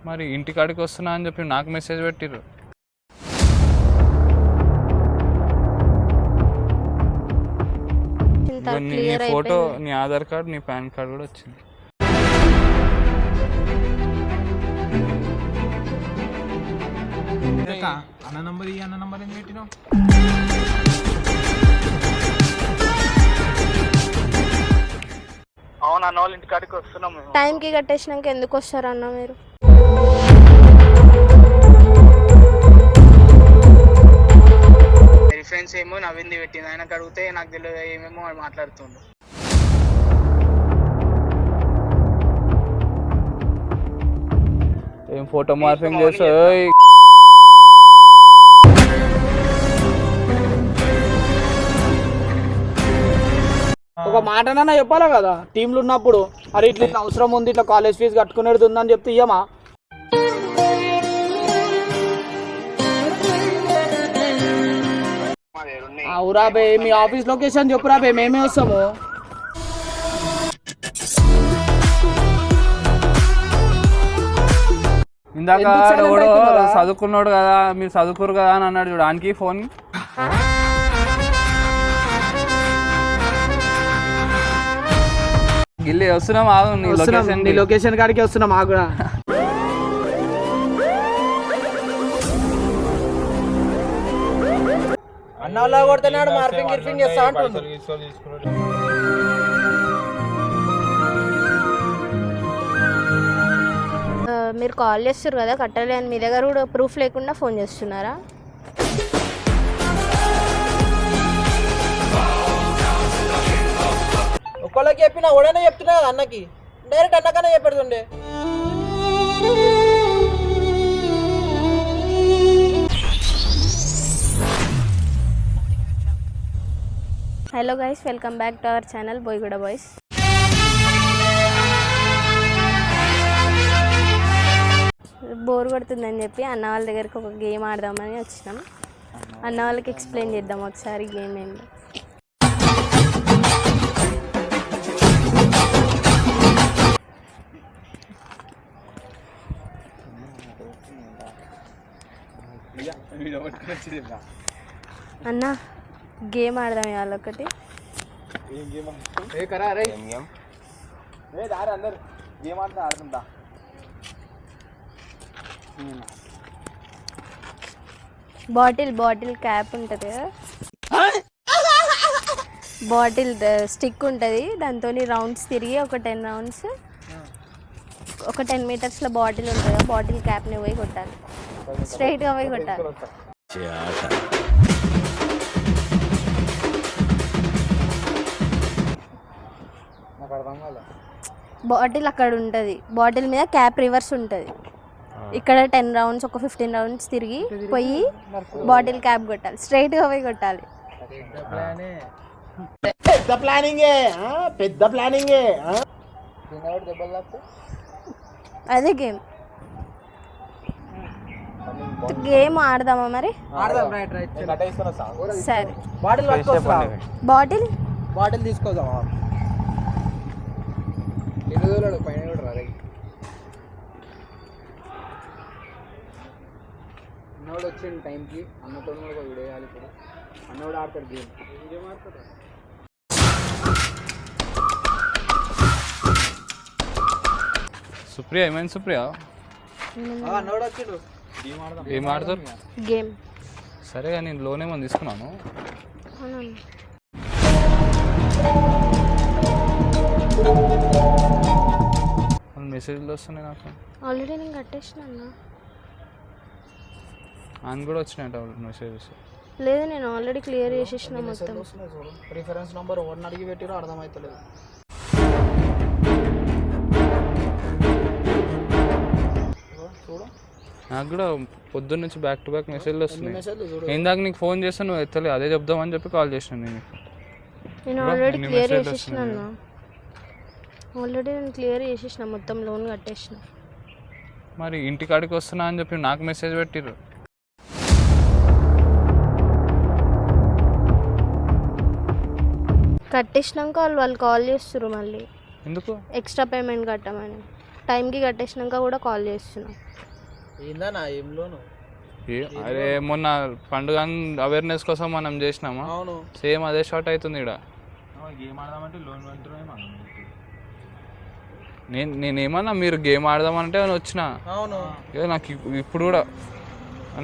మరి ఇంటికాడికి వస్తున్నా అని చెప్పి నాకు మెసేజ్ పెట్టిర్రు. నీ ఫోటో, నీ ఆధార్ కార్డు, నీ పాన్ కార్డు కూడా వచ్చింది. అన్న నంబర్ ఎందుకు పెట్టినావు? అవును అన్న వాళ్ళ ఇంటికాడికి వస్తున్నాం. టైంకి కట్టేసినాక ఎందుకు వస్తారు అన్న మీరు? ఫ్రెండ్స్ ఏమో నవ్వింది పెట్టింది, ఆయనకు అడిగితే నాకు తెలియదు ఏమేమో మాట్లాడుతుండు. ఏం ఫోటో మార్ఫింగ్ చేస్తావు? ఒక మాటనన్నా చెప్పాలా కదా టీంలు ఉన్నప్పుడు, అరే ఇట్లా అవసరం ఉంది, ఇట్లా కాలేజ్ ఫీజు కట్టుకునేది ఉందని చెప్తే ఇయ్యమా? అవురాబే, మీ ఆఫీస్ లొకేషన్ చెప్పురాబే, మేమే వస్తాము. ఇందాక చదువుకున్నాడు కదా, మీరు చదువుకోరు కదా అని అన్నాడు చూడు, ఆనికి ఫోన్ గిల్లి వస్తున్నాం. నీ లొకేషన్ కాడికి వస్తున్నాం. మాకు కూడా అన్నలా కొడుతున్నాడు, మార్పింగ్ గిర్పింగ్ చేస్తా అంటుండు. మీరు కాల్ చేస్తారు కదా కట్టాలి అని, మీ దగ్గర కూడా ప్రూఫ్ లేకుండా ఫోన్ చేస్తున్నారా? ఒక్కళ్ళకి చెప్పినా ఓడనే చెప్తున్నా అన్నకి, డైరెక్ట్ అన్నకనే చెప్పడుతుండే. Hello guys, welcome back to our channel Boiguda boys. Bore కొడుతుందని చెప్పి అన్న వాళ్ళ దగ్గరికి ఒక గేమ్ ఆడదామని వచ్చినాం. అన్న వాళ్ళకి ఎక్స్ప్లెయిన్ చేద్దాం ఒకసారి గేమ్ ఏంటి. అన్న గేమ్ ఆడదాం ఇవాళ ఒకటి. బాటిల్ క్యాప్ ఉంటుంది కదా, బాటిల్ స్టిక్ ఉంటుంది, దాంతో రౌండ్స్ తిరిగి ఒక 10 రౌండ్స్, ఒక 10 మీటర్స్లో బాటిల్ ఉంటుంది, బాటిల్ క్యాప్ని పోయి కొట్టాలి, స్ట్రైట్గా పోయి కొట్టాలి. బాటిల్ అక్కడ ఉంటుంది, బాటిల్ మీద క్యాప్ రివర్స్ ఉంటుంది. ఇక్కడ 10 రౌండ్స్, ఒక 15 రౌండ్స్ తిరిగి పోయి బాటిల్ క్యాప్ కొట్టాలి, స్ట్రైట్గా పోయి కొట్టాలి. పెద్ద ప్లానింగే. అదే గేమ్ ఆడదామా మరి? సరే, బాటిల్ తీసుకోదామా? అన్నోడు వచ్చిండు టైంకి, అన్నతో కూడా వేయాలి. ఇప్పుడు అన్నోడు ఆడతాడు గేమ్ ఆడతాడు. సుప్రియ ఏమైంది? సుప్రియ అన్నోడు వచ్చిండు, ఏం ఆడతారు? గేమ్. సరే, నేను లోన్ ఏమని తీసుకున్నాను. మెసేజ్లు వస్తున్నాయి నాకు. ఆల్రెడీ నేను కట్టేసిన అన్న. ఆయన కూడా వచ్చినాయంట మెసేజెస్. లేదు, నేను ఆల్రెడీ క్లియర్ చేసేసిన మొత్తం. రిఫరెన్స్ నెంబర్ ఎవరిని అడిగి పెట్టిరో అర్థమవుతలేదు. చూడు, నాకు కూడా పొద్దున్న నుంచి బ్యాక్ టు బ్యాక్ మెసేజ్లు వస్తున్నాయి. ఇందాక నీకు ఫోన్ చేస్తాను, నువ్వు ఎత్తలే, అదే చెప్దామని చెప్పి కాల్ చేసినాను. నేను ఆల్రెడీ క్లియర్ చేసేసిన అన్న, ఆల్రెడీ నేను క్లియర్ చేసేసిన, మొత్తం లోన్ కట్టేసిన. మరి ఇంటికాడికి వస్తున్నా అని చెప్పి నాకు మెసేజ్ పెట్టిర్రు. కట్టేసినాక వాళ్ళు కాల్ చేస్తారు మళ్ళీ. ఎందుకు? ఎక్స్ట్రా పేమెంట్ కట్టమని. టైంకి కట్టేసినాక కూడా కాల్ చేస్తున్నా. ఏందన్నా ఏం లోను? అరే మొన్న పండుగ అవేర్నెస్ కోసం మనం చేసినామా, అవును సేమ్ అదే షార్ట్ అవుతుంది ఇక్కడ. గేమ్ ఆడదామంటే లోన్ నేనేమన్నా మీరు గేమ్ ఆడదామంటే అని వచ్చిన. అవును నాకు ఇప్పుడు కూడా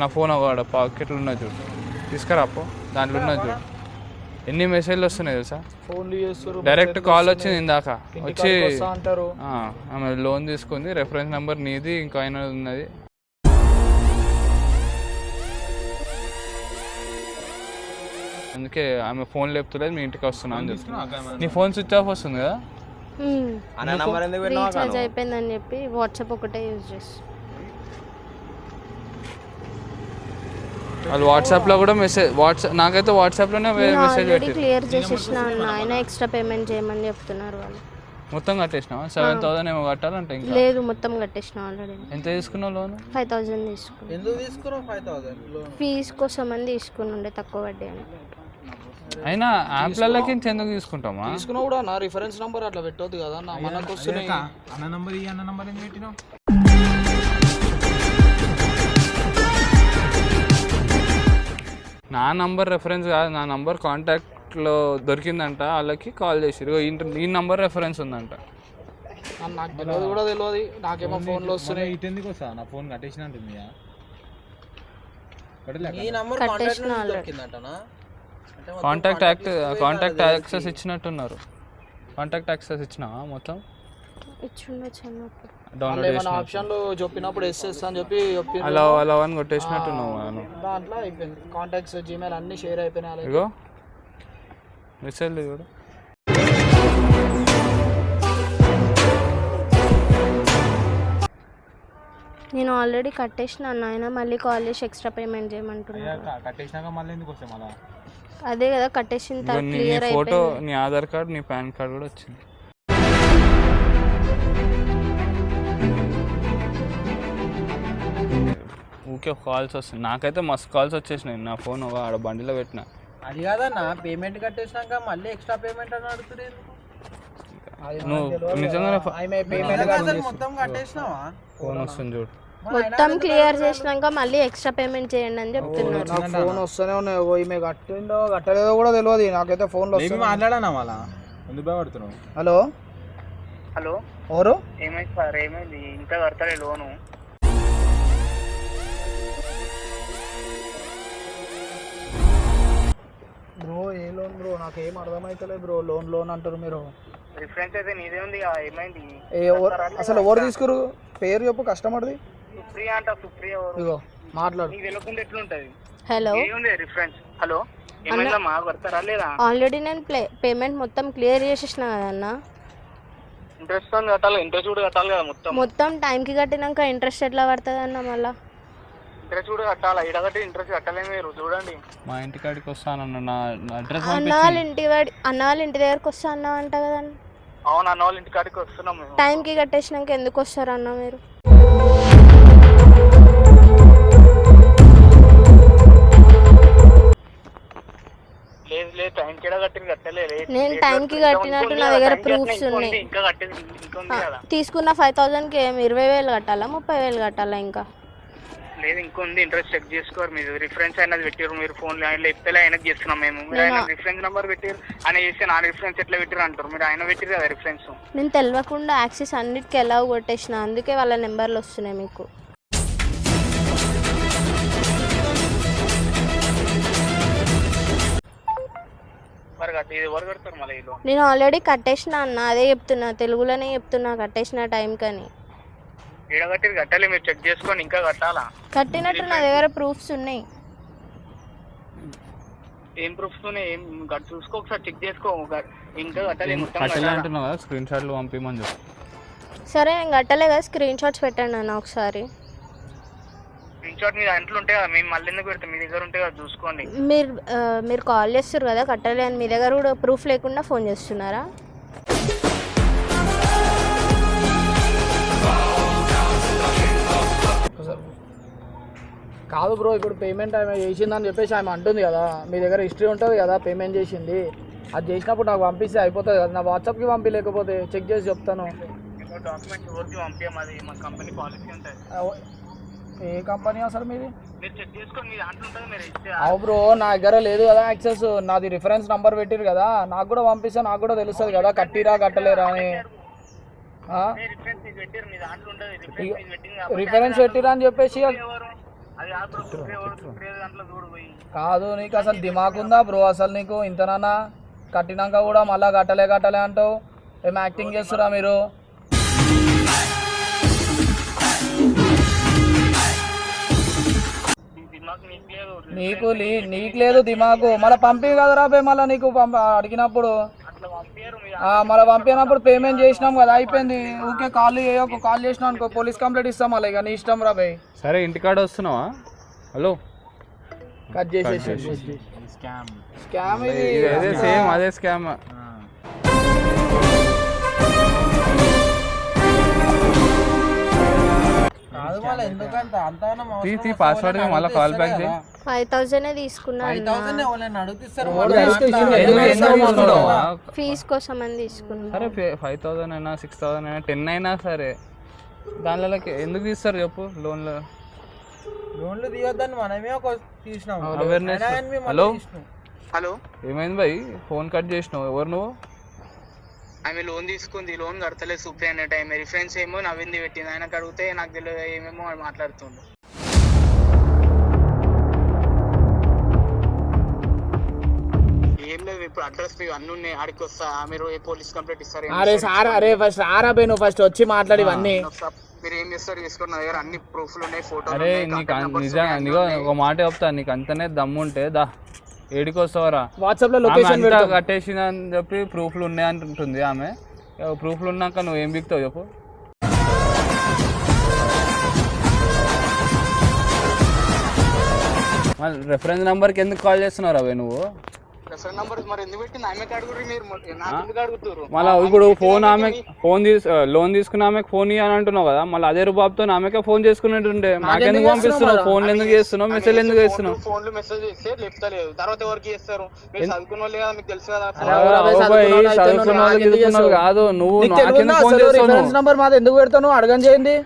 నా ఫోన్ అవ్వడ పాకెట్లో ఉన్నది చూడు, తీసుకురాపో దాంట్లో ఉన్నది చూడు. ఎన్ని మెసేజ్లు వస్తున్నాయి తెలుసా? ఫోన్లు చేస్తారు, డైరెక్ట్ కాల్ వచ్చింది ఇందాక వచ్చి అంటారు. ఆమె లోన్ తీసుకుంది, రెఫరెన్స్ నెంబర్ నీది ఇంకా ఆయన ఉన్నది. అందుకే ఆమె ఫోన్ లేపుతలేదు, మీ ఇంటికి వస్తున్నా అని చెప్తున్నా. నీ ఫోన్ స్విచ్ ఆఫ్ వస్తుంది కదా, రీఛార్జ్ అయిపోయిందని చెప్పి వాట్సాప్ ఒకటే యూజ్ చేస్తాను. వాళ్ళు వాట్సాప్లో కూడా మెసేజ్ నాకైతే వాట్సాప్లోనే మెసేజ్ ఆల్రెడీ క్లియర్ చేసేసిన అన్న, ఆయన ఎక్స్ట్రా పేమెంట్ చేయమని చెప్తున్నారు వాళ్ళు. మొత్తం కట్టేసినావా? 7,000 ఏమో కట్టాలంటే ఇంకా. లేదు మొత్తం కట్టేసిన ఆల్రెడీ. ఎంత తీసుకున్నావు లోన్? 5,000 తీసుకున్నాను. ఎందుకు తీసుకున్నావు 5,000? ఫీజు కోసం అని తీసుకుని ఉండే, తక్కువ వడ్డీ అని. అయినా యాప్లకి ఎందుకు తీసుకుంటామా? తీసుకున్నా కూడా నా రిఫరెన్స్ నంబర్ అట్లా పెట్టొద్దు కదా అన్న, మనకు వస్తున్నాయి. అన్న నంబర్ అన్న నంబర్ ఎందుకు పెట్టినావు? నా నంబర్ రెఫరెన్స్ కాదు, నా నంబర్ కాంటాక్ట్లో దొరికిందంట, వాళ్ళకి కాల్ చేసిరు. ఈ నంబర్ రెఫరెన్స్ ఉందంట. నాకు తెలియదు కూడా తెలియదు, నాకేమో ఫోన్లో వస్తున్నాయి. ఇటు ఎందుకు వస్తా? నా ఫోన్ కట్టేసిన అంటుంది. కట్టేసిన ఆల్రెడీ. కాంటాక్ట్ యాక్సెస్ ఇచ్చినట్టున్నారు. కాంటాక్ట్ యాక్సెస్ ఇచ్చినావా మొత్తం? ఇచ్చుండొచ్చు అన్నప్పుడు. డౌన్లోడ్ ఆప్షన్లో చెప్పినప్పుడు ఎస్ఎస్ అని చెప్పి అలా అని కొట్టేసినట్టున్నావు. దాంట్లో అయిపోయింది, కాంటాక్ట్స్ జీమెయిల్ అన్ని షేర్ అయిపోయినాయి. ఇగో మెసేజ్ చూడు. నేను ఆల్రెడీ కట్టేసిన అన్న, ఆయన మళ్ళీ కాల్ చేసి ఎక్స్ట్రా పేమెంట్ చేయమంటున్నారు. కట్టేసినాక మళ్ళీ ఎందుకు వస్తాం అలా? అదే కదా కట్టేసిన తర్వాత నీ క్లియర్ ఫోటో, అయిపోయింది. నీ ఆధార్ కార్డ్, నీ పాన్ కార్డ్ కూడా వచ్చింది. ఊకే కాల్స్ వస్తుంది, నాకైతే మస్తు కాల్స్ వచ్చేసినాయి. నా ఫోన్ ఆడ బండిలో పెట్టిన. అది కాదన్న, పేమెంట్ కట్టేసినాక మళ్ళీ ఎక్స్ట్రా పేమెంట్ అని అడుగుతుంది. నువ్వు నిజంగానే మొత్తం కట్టేసినావా? ఫోన్ వస్తుంది చూడు. మొత్తం క్లియర్ చేసినాక మళ్ళీ ఎక్స్ట్రా పేమెంట్ చేయండి అని చెప్తున్నారు. నాకు ఫోన్ వస్తూనే ఉన్నాయి, ఈమె కట్టిందో కట్టలేదో కూడా తెలియదు. నాకైతే ఫోన్లో మాట్లాడానా వాళ్ళ ఎందుకు భయపడుతున్నావు? హలో హలో ఎవరు? ఏమైంది సార్? ఏమైంది? ఇంకా కడతాడే లోను? బ్రో ఏ లోన్ బ్రో? నాకేం అర్థమైతలేదు బ్రో. లోన్ అంటారు మీరు. రిఫరెన్స్ అయితే నీదే ఉంది. ఏమైంది? అసలు ఎవరు తీసుకురు? పేరు చెప్పు కస్టమర్ది. సుప్రియ అంట. సుప్రియ ఇగో మాట్లాడు. నీకు తెలియకుండా ఎట్లుంటది? హలో ఏముంది రిఫరెన్స్? హలో ఏమైందమ్మా? కడతారా లేదా? ఆల్రెడీ నేను పేమెంట్ మొత్తం క్లియర్ చేసేసిన కదన్న. ఇంట్రెస్ట్ కట్టాలి, ఇంట్రెస్ట్ కూడా కట్టాలి కదా. మొత్తం టైంకి కట్టినాక ఇంట్రెస్ట్ ఎట్లా పడుతుంది అన్న? మళ్ళీ ఇంట్రెస్ట్ కూడా కట్టాలా? ఇడగట్టి ఇంట్రెస్ట్ కట్టలే. మీరు చూడండి, మా ఇంటికాడికి వస్తానన్న, నా అడ్రస్ అన్న వాళ్ళ ఇంటి దగ్గరకు వస్తా అన్నా అంట కదన్న. అవును, అన్న వాళ్ళ ఇంటి కాడికి వస్తున్నాం మేము. టైంకి కట్టేసినాక ఎందుకు వస్తారు అన్న మీరు? లేదు లేదు, టైంకి కట్టలే. నేను టైంకి కట్టినట్టు నా దగ్గర ప్రూఫ్స్ ఉన్నాయి. ఇంకా కట్టేది ఇంకొంది కదా. తీసుకున్న 5,000కి ఏం 20,000 కట్టాలా 30,000 కట్టాలా? ఇంకా లేదు, ఇంకొంది. ఇంట్రెస్ట్ చెక్ చేసుకోరు. మీరు రిఫరెన్స్ అయినది పెట్టారు, మీరు ఫోన్ లేకపోతే ఆయనకు చేస్తున్నాం మేము. మీరు ఆయన రిఫరెన్స్ నెంబర్ పెట్టారు, ఆయన చేస్తే నా రిఫరెన్స్ ఎట్లా పెట్టారు అంటారు. మీరు ఆయన పెట్టారు కదా రిఫరెన్స్. నేను తెలియకుండా యాక్సెస్ అన్నిటికీ ఎలా కొట్టేసిన, అందుకే వాళ్ళ నెంబర్లు వస్తున్నాయి మీకు. మరి కట్టి ఇది ఎవరు కడతారు మళ్ళీ? నేను ఆల్రెడీ కట్టేసిన అన్న, అదే చెప్తున్నా, తెలుగులోనే చెప్తున్నా, కట్టేసిన టైం కానీ. ఈడగట్టి కట్టాలి, మీరు చెక్ చేసుకొని ఇంకా కట్టాలా? కట్టినట్టు నా దగ్గర ప్రూఫ్స్ ఉన్నాయి. ఏం ప్రూఫ్స్ ఏం చూసుకో, ఒకసారి చెక్ చేసుకో. ఇంకా కట్టాలి. కట్టలే అంటున్నావు కదా, స్క్రీన్ షాట్లు పంపించమని చెప్పు. సరే నేను కట్టలే కదా, స్క్రీన్ షాట్స్ పెట్టండి అన్న ఒకసారి. స్క్రీన్ షాట్ మీ దాంట్లో ఉంటాయి కదా, మేము మళ్ళీ ఎందుకు పెడతాం? మీ దగ్గర ఉంటాయి కదా, చూసుకోండి. మీరు కాల్ చేస్తారు కదా కట్టలే అని, మీ దగ్గర కూడా ప్రూఫ్ లేకుండా ఫోన్ చేస్తున్నారా? కాదు బ్రో, ఇప్పుడు పేమెంట్ ఆమె చేసిందని చెప్పేసి ఆమె అంటుంది కదా, మీ దగ్గర హిస్టరీ ఉంటుంది కదా పేమెంట్ చేసింది. అది చేసినప్పుడు నాకు పంపిస్తే అయిపోతుంది కదా. నా వాట్సాప్కి పంపి, లేకపోతే చెక్ చేసి చెప్తాను. డాక్యుమెంట్స్ ఎవరికి పంపించాం, అది మా కంపెనీ పాలసీ ఉంటుంది. ఏ కంపెనీ అసలు మీది? మీరు చెక్ చేసుకొని మీ దాంట్లో ఉంటుంది, మీరు ఇస్తే. అవు బ్రో, నా దగ్గర లేదు కదా యాక్సెస్. నాది రిఫరెన్స్ నంబర్ పెట్టిరు కదా, నాకు కూడా పంపిస్తే నాకు కూడా తెలుస్తుంది కదా కట్టిరా కట్టలేరా అని. రిఫరెన్స్ మీకు పెట్టారు, మీ దాంట్లో ఉంటుంది. రిఫరెన్స్ పెట్టిరా అని చెప్పేసి అది దాంట్లో చూడు పోయి. కాదు, నీకు అసలు దిమాగ్ ఉందా బ్రో? అసలు నీకు ఇంతనన్నా కట్టినాక కూడా మళ్ళీ కట్టలే అంటావు. ఏం యాక్టింగ్ చేస్తురా మీరు? నీకు లేదు దిమాగు. మళ్ళీ పంపి కదరా బే, మళ్ళీ నీకు అడిగినప్పుడు మళ్ళీ పంపినప్పుడు పేమెంట్ చేసినాం కదా, అయిపోయింది. ఊకే కాల్ చేసినా అనుకో, పోలీస్ కంప్లైంట్ ఇస్తాం మళ్ళీ. ఇక నీ ఇష్టం రా బే. సరే ఇంటికాడ వస్తున్నావా? హలో, కట్ చేసేసి స్కామ్ ఇది. సేమ్ అదే స్కామ్. పాస్వర్డ్ మళ్ళీ కాల్ బ్యాక్ చేయి. 5,000 తీసుకున్నాను, ఫీజ్ కోసం అని తీసుకున్నాను. సరే 5,000 అయినా 6,000 అయినా 10 అయినా సరే, దానిలో ఎందుకు తీస్తారు చెప్పు? లోన్లు తీయొద్దని మనమే తీసినాం. అవేర్నెస్. హలో హలో, ఏమైంది భయ్? ఫోన్ కట్ చేసినావు. ఎవరు నువ్వు? ఆమె లోన్ తీసుకుంది, లోన్ కడతలేదు సూప్రి అనే టైం. రిఫరెన్స్ ఏమో నవ్వింది పెట్టింది. ఆయనకు అడిగితే నాకు తెలియదు ఏమేమో మాట్లాడుతుండు. ఏం లేదు, ఇప్పుడు అడ్రస్ అన్ని ఉన్నాయి, ఆడికి వస్తా. మీరు ఏ పోలీస్ కంప్లైంట్ ఇస్తారు? అరే ఫస్ట్ ఆరా బే, నువ్వు ఫస్ట్ వచ్చి మాట్లాడి ఇవన్నీ. మీరు ఏం చేస్తారు చేసుకోండి, నా దగ్గర అన్ని ప్రూఫ్లు ఉన్నాయి, ఫోటోలు. అరే నీకు నిజంగా నీకు ఒక మాట చెప్తా, నీకు అంతనే దమ్ముంటే దా ఏడికి వస్తావరా? వాట్సాప్ లో లొకేషన్ కట్టేసిన అని చెప్పి ప్రూఫ్లు ఉన్నాయి అంటుంది ఆమె. ప్రూఫ్లు ఉన్నాక నువ్వు ఏం బిక్తావు చెప్పు? మళ్ళీ రెఫరెన్స్ నెంబర్కి ఎందుకు కాల్ చేస్తున్నావు అవే నువ్వు? రెఫరెన్స్ నెంబర్ మరి ఎందుకు పెట్టింది? ఆమెకి అడుగురు, మీరు నాకు ఎందుకు అడుగుతారు? మళ్ళీ ఇప్పుడు లోన్ తీసుకున్న ఆమెకు ఫోన్ ఇవ్వని అంటున్నావు కదా, మళ్ళీ అదే రూపాయతో ఆమెకే ఫోన్ చేసుకున్నట్టుండే. మాకెందుకు పంపిస్తున్నావు? ఫోన్లు ఎందుకు చేస్తున్నావు? మెసేజ్ ఎందుకు చేస్తున్నావు? ఫోన్లు మెసేజ్ చేస్తే చెప్తలేదు, తర్వాత ఎవరికి చేస్తారు? మీరు చదువుకున్న వాళ్ళు కదా, మీకు తెలుసు కదా. చదువుకున్న వాళ్ళకి కాదు, నువ్వు నాకెందుకు ఫోన్ చేస్తావు? రిఫరెన్స్ నంబర్ మాది ఎందుకు పెడతాను? అడగని చేయండి.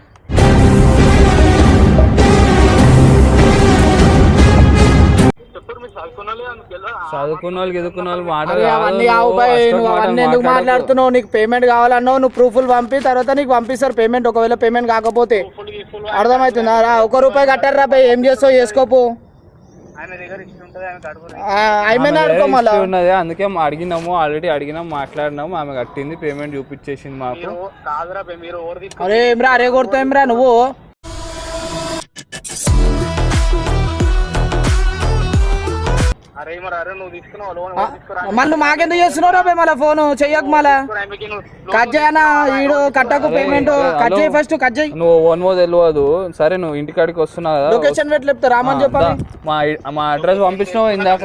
చదువుకున్న వాళ్ళకి ఎదుర్కొన్న వాళ్ళు ఎందుకు మాట్లాడుతున్నావు? నీకు పేమెంట్ కావాలన్నావు, నువ్వు ప్రూఫ్లు పంపి, తర్వాత నీకు పంపిస్తారు పేమెంట్. ఒకవేళ పేమెంట్ కాకపోతే అర్థమవుతుందా? ₹1 కట్టారా బై, ఏం చేస్తావు చేసుకోపు. ఉన్నది అందుకే అడిగినాము, ఆల్రెడీ అడిగినాము, మాట్లాడినాము. ఆమె కట్టింది, పేమెంట్ చూపించేసింది మాకు. అరే ఏమ్రా, అరే కొడతావు ఏమ్రా నువ్వు? మళ్ళీ మాకెందుకు చేస్తున్నావు రా మళ్ళీ ఫోన్ చెయ్యకు. మళ్ళా కట్ చేయనా? ఈడు కట్టకు పేమెంట్. కట్ చేయి ఫస్ట్, కట్ చేయి. నువ్వు ఓన్మో తెలియదు. సరే నువ్వు ఇంటికాడికి వస్తున్నావు కదా, లొకేషన్ పెట్టి చెప్తా రామని చెప్పాలి. మా అడ్రస్ పంపించినావు ఇందాక.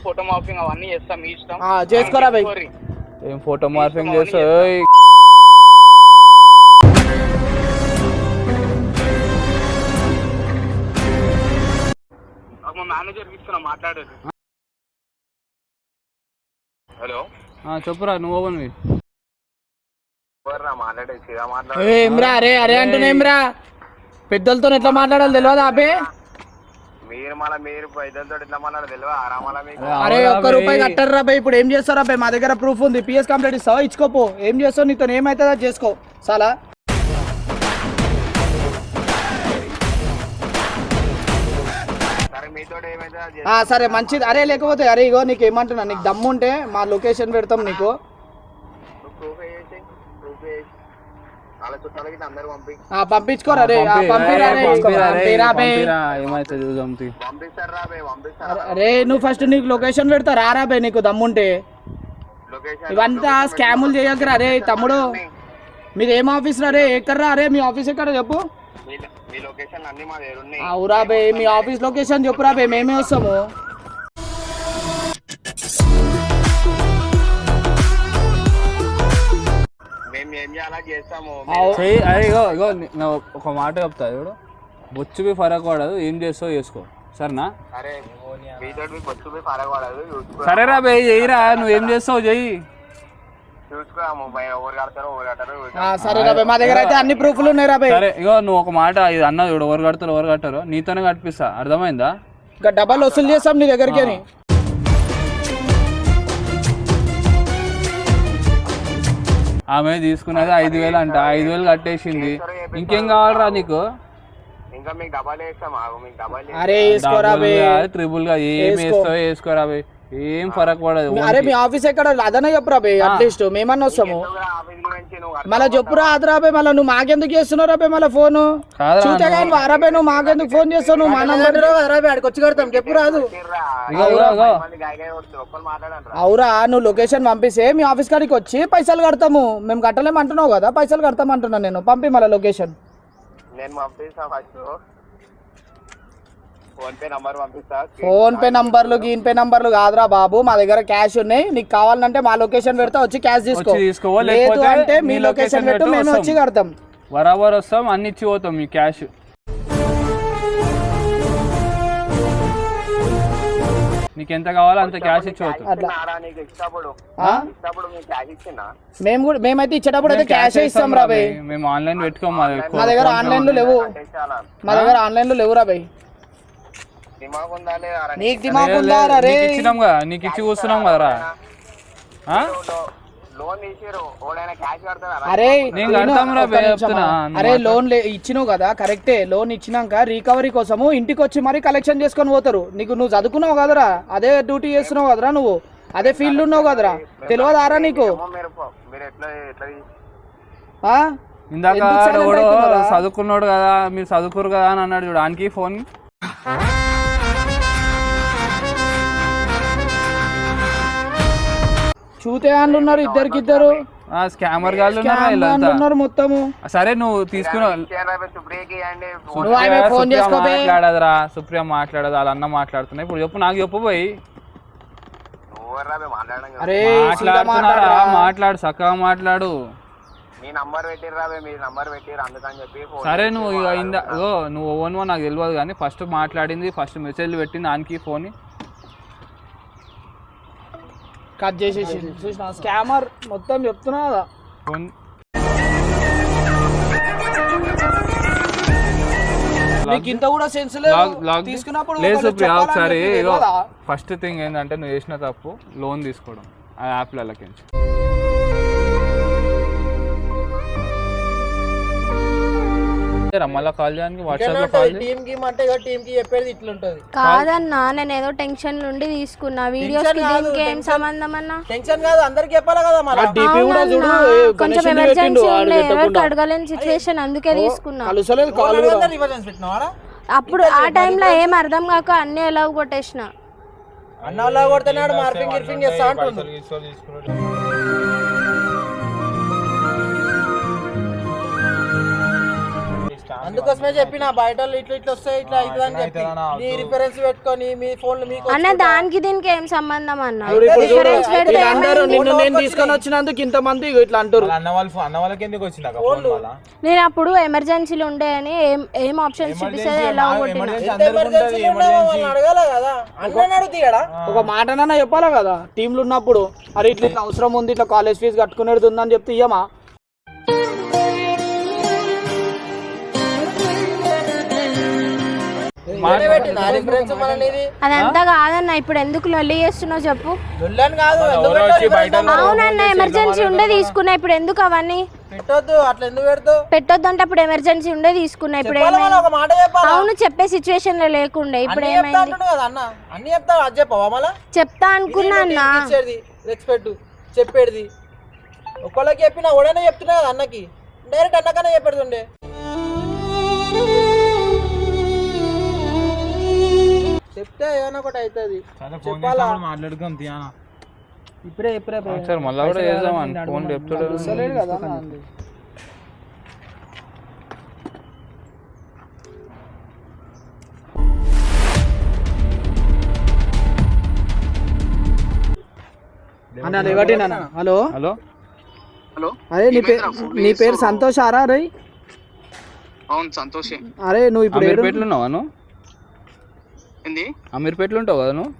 ఫోటో మార్పింగ్ అవన్నీ చేస్తాం, మీ ఇష్టం. చేసుకోరా బై. ఏం ఫోటో మార్పింగ్ చేస్తావు? మాట్లాడేది. హలో చెప్పురా, నువ్వు ఓవన్వి ఏమ్రా? అరే అరే అంటున్నా పెద్దలతో ఎట్లా మాట్లాడాలి తెలియదా అబ్బే? మీరు మళ్ళీ మీరు పెద్దలతో ఎట్లా మాట్లాడాలి తెలియదా? అరే ₹1 కట్టారా బై. ఇప్పుడు ఏం చేస్తారా బై? మా దగ్గర ప్రూఫ్ ఉంది. పిఎస్ కంప్లైంట్ ఇస్తావా? ఇచ్చుకోపో. ఏం చేస్తావు? నీతో ఏమైతుందో చేసుకో చాలా. సరే మంచిది. అరే లేకపోతే అరే ఇగో నీకు ఏమంటున్నా, నీకు దమ్ము ఉంటే మా లొకేషన్ పెడతాం నీకు. పంపించుకోరా రే, అరే నువ్వు ఫస్ట్ నీకు లొకేషన్ పెడతా రారా బే, నీకు దమ్ముంటే. ఇవంతా స్కాములు చేయకరా రే తమ్ముడు. మీది ఏం ఆఫీస్ రా రే? ఎక్కడరా? అరే మీ ఆఫీస్ ఎక్కడ చెప్పు. అవురా బే, మీ ఆఫీస్ లొకేషన్ చెప్పురా బే, మేమే వస్తాము. ఒక మాట చెప్తా, ఇప్పుడు బొచ్చువి ఫరక్ పడదు. ఏం చేస్తావు చేసుకో. సరేనా? అరే మీతో మీకు వచ్చి పోయి పరగబడదు, చూసుకో. సరేరా బే, చెయ్యిరా, నువ్వేం చేస్తావు చెయ్యి. చూసుకోము ఎవరు కడతారో ఎవరు కట్టారో. సరే రాబే, మా దగ్గర అయితే అన్ని ప్రూఫ్లు ఉన్నాయి రాబే. సరే ఇగో నువ్వు ఒక మాట ఇది అన్నది చూడు, ఎవరు కడతారు ఎవరు కట్టారో నీతోనే కట్టిస్తా, అర్థమైందా? ఇంకా డబ్బులు వసూలు చేస్తాం నీ దగ్గరికి అని. ఆమె తీసుకున్నది 5,000 అంట, 5,000 కట్టేసింది. ఇంకేం కావాలరా నీకు? ఇంకా మీకు డబ్బాలు వేస్తాం, మీకు డబ్బాలు. అరే వేసుకోరాబే, ట్రిపుల్ గా ఏం వేస్తావో వేసుకోరాబే, ఏం ఫరక్ పడదు. అరే మీ ఆఫీస్ ఎక్కడ అదనే చెప్పురా బే, అట్లీస్ట్ మేమన్నా వస్తాము. ఆఫీస్ గురించి నువ్వు మళ్ళీ చెప్పురా అదరాబే, మళ్ళీ నువ్వు మాకెందుకు చేస్తున్నావు రాబే మళ్ళీ ఫోను? చూతే కానీ వారాబే నువ్వు మాకెందుకు ఫోన్ చేస్తావు? నువ్వు మా నంబర్ రాబే, ఆడికి వచ్చి కడతాం, చెప్పు రాదు. అవురా, నువ్వు లొకేషన్ పంపిస్తే మీ ఆఫీస్ కాడికి వచ్చి పైసలు కడతాము. మేము కట్టలేము అంటున్నావు కదా, పైసలు కడతాం అంటున్నా నేను. పంపి మళ్ళీ లొకేషన్. నేను పంపిస్తా, ఫస్ట్ ఫోన్ పే నంబర్ పంపిస్తా. ఫోన్ పే నంబర్లు గీన్ పే నంబర్లు కాదురా బాబు, మా దగ్గర క్యాష్ ఉన్నాయి. నీకు కావాలంటే మా లొకేషన్ పెడతా, వచ్చి క్యాష్ తీసుకో. లేదు అంటే మీ లొకేషన్ పెట్టు, మేము వచ్చి కడతాం. బరాబర్ వస్తాం, అన్ని ఇచ్చి పోతాం మీ క్యాష్. నీకు ఎంత కావాలో అంత క్యాష్ ఇచ్చి పోతాం. మేమైతే ఇచ్చేటప్పుడు అయితే క్యాష్ ఇస్తాం రాబే. మేము ఆన్లైన్ పెట్టుకోం, మా దగ్గర ఆన్లైన్ లో లేవు. మా దగ్గర ఆన్లైన్ లో లేవు రాబే. నీకు దిమాగ్ ఉందా రే? ఇచ్చినాం కదా, నీకు ఇచ్చి కూర్చున్నాం కదరా. అరే నేను కడతాం రా బే, చెప్తున్నా. అరే లోన్ ఇచ్చినావు కదా, కరెక్టే. లోన్ ఇచ్చినాక రికవరీ కోసము ఇంటికి వచ్చి మరీ కలెక్షన్ చేసుకొని పోతారు. నువ్వు చదువుకున్నావు కదరా, అదే డ్యూటీ చేస్తున్నావు కదరా, నువ్వు అదే ఫీల్డ్ ఉన్నావు కదరా, తెలియదారా నీకు? ఇందాక చదువుకున్నాడు కదా, మీరు చదువుకోరు కదా అని అన్నాడు చూడు, ఆయనకి ఫోన్. చూతే వాళ్ళు ఉన్నారు, ఇద్దరు స్కామర్ గాళ్ళు ఉన్నారు మొత్తము. సరే నువ్వు తీసుకున్నావు, మాట్లాడదురా సుప్రియ మాట్లాడదు, వాళ్ళ అన్న మాట్లాడుతున్నా. ఇప్పుడు చెప్పు, నాకు చెప్పు పోయి. మాట్లాడు, చక్కగా మాట్లాడు. సరే నువ్వు నువ్వు ఓన్వో నాకు తెలియదు కానీ ఫస్ట్ మాట్లాడింది, ఫస్ట్ మెసేజ్ పెట్టింది దానికి ఫోన్ కట్ చేసేసి చూసిన స్కామర్ మొత్తం చెప్తున్నా కదా. నీకు ఇంత కూడా సెన్స్ లేదు తీసుకున్నప్పుడు. ఒకసారి ఫస్ట్ థింగ్ ఏంటంటే నువ్వు చేసిన తప్పు లోన్ తీసుకోవడం ఆ యాప్లకి. మళ్ళీ కాల్ చేయడానికి వాట్సాప్ లో కాల్ టీమ్ కి అంటే టీమ్ కి చెప్పేది ఇట్లుంటది. కాదన్నా, నేను ఏదో టెన్షన్ నుండి తీసుకున్నా. వీడియోస్ కి దీనికి ఏం సంబంధం అన్నా? టెన్షన్ కాదు, అందరికి చెప్పాలి కదా. మరి డిపి కూడా చూడు, కొంచెం ఎమర్జెన్సీ ఉండే, ఎవరికి అడగలేని సిచువేషన్, అందుకే తీసుకున్నా. అప్పుడు ఆ టైంలో ఏం అర్థం కాక అన్ని ఎలా కొట్టేసిన. అన్న ఎలా కొడుతున్నాడు, మార్పింగ్ గిర్పింగ్ చేస్తా అంటుంది. అందుకోసమే చెప్పిన బయట ఇట్లా వస్తాయి, ఇట్లా అవుతుంది అని చెప్పి నీ రిఫరెన్స్ పెట్టుకొని మీ ఫోన్ మీకు అన్న. దానికి దీనికి ఏం సంబంధం అన్న? నేను తీసుకొని వచ్చినందుకు ఇంతమంది ఇట్లా అంటారు. నేను అప్పుడు ఎమర్జెన్సీలు ఉండే అని ఏం ఆప్షన్స్ చూపిస్తే ఎలా అడగాల కదా, అడుగుతాడా? ఒక మాటనన్నా చెప్పాలా కదా టీంలు ఉన్నప్పుడు. అరే ఇట్లా అవసరం ఉంది, ఇట్లా కాలేజ్ ఫీజు కట్టుకునేది ఉందని చెప్తే ఇయ్యమా? అదంతా కాదన్న. ఇప్పుడు ఎందుకు లొల్లి చేస్తున్నావు చెప్పు. అవునన్న, ఎమర్జెన్సీ ఉండే తీసుకున్నా. ఇప్పుడు ఎందుకు అవన్నీ పెట్టొద్దు, అట్లా ఎందుకు పెడతావు? పెట్టొద్దు అంటే అప్పుడు ఎమర్జెన్సీ ఉండే తీసుకున్నా. ఇప్పుడు అవును, చెప్పే సిచ్యువేషన్ లో లేకుండే. ఇప్పుడు ఏమైంది? చెప్తా అనుకున్నా అన్న. రెస్పెక్ట్ చెప్పేది ఒకళ్ళకి చెప్పినా ఓడనే చెప్తున్నా కదా అన్నకి, డైరెక్ట్ అన్నకన్నా చెప్పేడుతుండే. చెప్తే ఏమైనా ఒకటి అవుతుంది. మాట్లాడుకోం ఇప్పుడే మళ్ళీ కూడా చేద్దాం ఫోన్ చెప్తాడు కదా. హలో హలో హలో, అరే నీ పేరు సంతోష్ ఆరా? రే అవును సంతోషే. అరే నువ్వు ఇప్పుడు పెట్లున్నావా? ఏంది అమీర్పేటలో ఉంటావు కదా నువ్వు?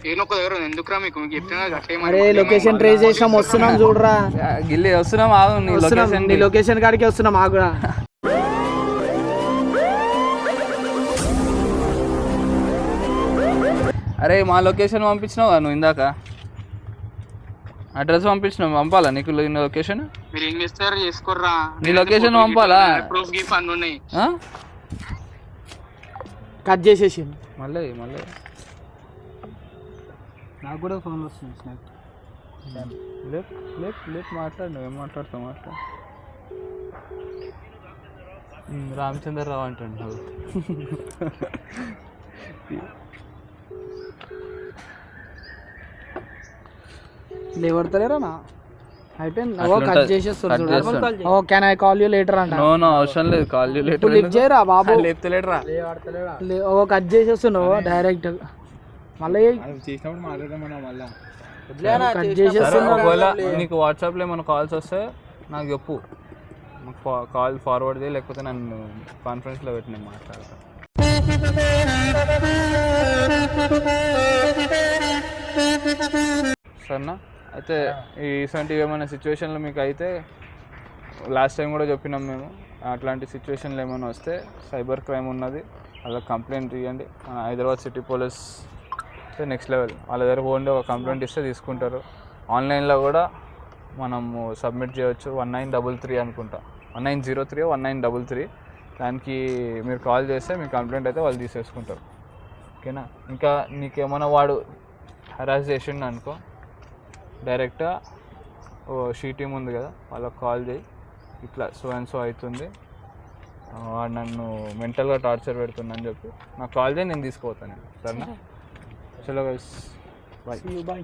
నేను ఒక దగ్గర ఎందుకురా మీకు చెప్తున్నా అరే లొకేషన్ ట్రేస్ చేసాం, వస్తున్నాం చూడరా. గిల్లి వస్తున్నాం, ఆగు నీ లొకేషన్ నీ లొకేషన్ కాడికి వస్తున్నాం ఆగురా. అరే మా లొకేషన్ పంపించినావు కదా నువ్వు ఇందాక, అడ్రస్ పంపించినావు, పంపాలా నీకు లొకేషన్? మీరు ఏం చేస్తారు చేసుకోర్రా, నీ లొకేషన్ పంపాలా? ప్రూఫ్ గిఫ్ అన్నీ ఉన్నాయి. కట్ చేసేసి మళ్ళీ నాకు కూడా ఫోన్ వస్తుంది. లేపు మాట్లాడు, నువ్వేం మాట్లాడుతావు మాట్లాడు. రామచంద్రరావు అంటున్నావు. లేవడతలేరా నా అయిపోయింది. కట్ చేసేస్తున్నాడు. Oh can I call you later అంట. నో అవసరం లేదు, కాల్ యూ లేటర్ లిఫ్ట్ చేయరా బాబు. లేపుతలేడరా, ఓ కట్ చేసేస్తున్నావు డైరెక్ట్. మళ్ళీ కట్ చేసేస్తున్నావు. ఒకవేళ నీకు వాట్సాప్లో ఏమైనా కాల్స్ వస్తే నాకు చెప్పు, కాల్ ఫార్వర్డ్ చేయి, లేకపోతే నన్ను కాన్ఫరెన్స్లో పెట్టి నేను మాట్లాడతాను. సరేనా? అయితే ఇటువంటి ఏమైనా సిచ్యువేషన్లో మీకు అయితే లాస్ట్ టైం కూడా చెప్పినాం మేము, అట్లాంటి సిచ్యువేషన్లు ఏమైనా వస్తే సైబర్ క్రైమ్ ఉన్నది, అలా కంప్లైంట్ ఇవ్వండి. మన Hyderabad city police next level, వాళ్ళ దగ్గర ఓన్లీ ఒక కంప్లైంట్ ఇస్తే తీసుకుంటారు. ఆన్లైన్లో కూడా మనము సబ్మిట్ చేయవచ్చు. 1933 అనుకుంటా, 1903 1933, దానికి మీరు కాల్ చేస్తే మీ కంప్లైంట్ అయితే వాళ్ళు తీసేసుకుంటారు. ఓకేనా? ఇంకా నీకేమైనా వాడు హరాస్ చేసిండు అనుకో, డైరెక్ట్గా షీ టీమ్ ఉంది కదా, వాళ్ళకి కాల్ చేయి, ఇట్లా సో అండ్ సో అవుతుంది, వాడు నన్ను మెంటల్గా టార్చర్ పెడుతుందని చెప్పి నాకు కాల్ చేయి, నేను తీసుకుపోతాను. సరేనా? చలో గైస్, బాయ్.